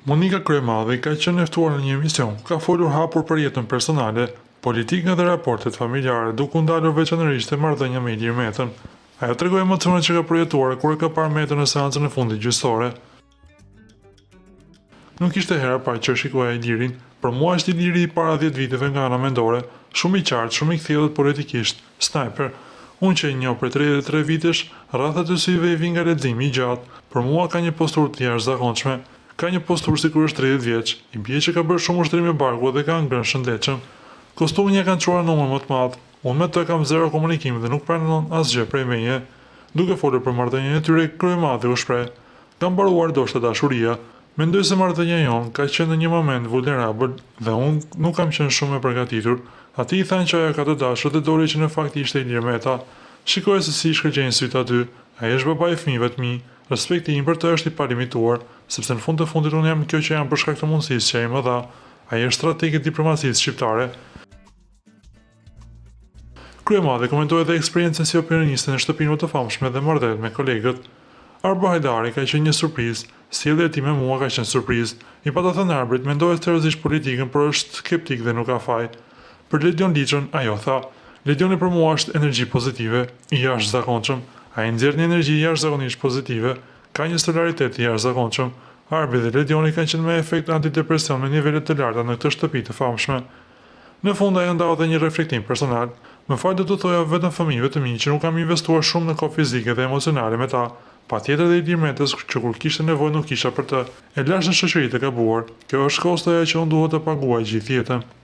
Monika Kryemadhi ka qenë e ftuar në një emision, ka folur hapur për jetën personale, politikën dhe raportet familjare, duke u ndalur veçanërisht te marrëdhënia me Ilir Metën. Ajo tregoi emocionet që ka projektuar kur e ka parë Metën në seancën e fundit gjyqësore. Nuk ishte hera parë që shikoja Ilirin, për mua është Iliri i para 10 viteve nga ana mendore, shumë i qartë, shumë i kthjellët politikisht, sniper. Unë që e njoh për 33 vitesh, rreth aty syve i vi nga leximi i gjatë, për mua ka një posturë të jashtëzakonshme. Ka një posturë sikur është 30 vjeç, i bie që ka bërë shumë ushtrim me barku dhe ka ngrënë shëndetshëm. Kostumin e kanë çuar numër më të madh. Unë me të kam zero komunikim dhe nuk pranon asgjë prej meje. Duke folur për marrëdhënien e tyre, Kryemadhi u shpreh: "Ka mbaruar ndoshta dashuria. Mendoj se marrëdhënia jon ka qenë në një moment vulnerabël dhe unë nuk kam qenë shumë e përgatitur." Ati i thanë që ajo ka të dashur dhe doli që në fakt ishte Ilir Meta. Shikoj se si shkëlqejnë sytë aty. Ai është baba i fëmijëve të mi. Respekti im për të është i palimituar, sepse në fund të fundit unë jam kjo që jam për shkak të mundësisë që ai më dha. Ai është strateg i diplomacisë shqiptare. Kryemadhi komentoi edhe eksperiencën si opinioniste në shtëpinë më të famshme dhe marrëdhëniet me kolegët. Arbo Hajdari ka qenë një surprizë, sjellja e tij me mua ka qenë surprizë. I pata thënë Arbrit, mendoj seriozisht politikën, por është skeptik dhe nuk ka faj. Për Ledion Liçën, ajo tha: "Ledioni për mua është energji pozitive, i jashtëzakonshëm. Ai nxjerr një energji jashtëzakonisht pozitive, ka një solidaritet të jashtëzakonshëm. Arbi dhe Ledioni kanë qenë me efekt antidepresion me nivele të larta në këtë shtëpi të famshme." Në fund ajo ndau edhe një reflektim personal. "Më fal do të thoja vetëm fëmijëve të mi që nuk kam investuar shumë në kohë fizike dhe emocionale me ta. Patjetër dhe Ilir Metës që kur kishte nevojë nuk kisha për të. E lash në shoqëri të gabuar. Kjo është kostoja që unë duhet të paguaj gjithë jetën."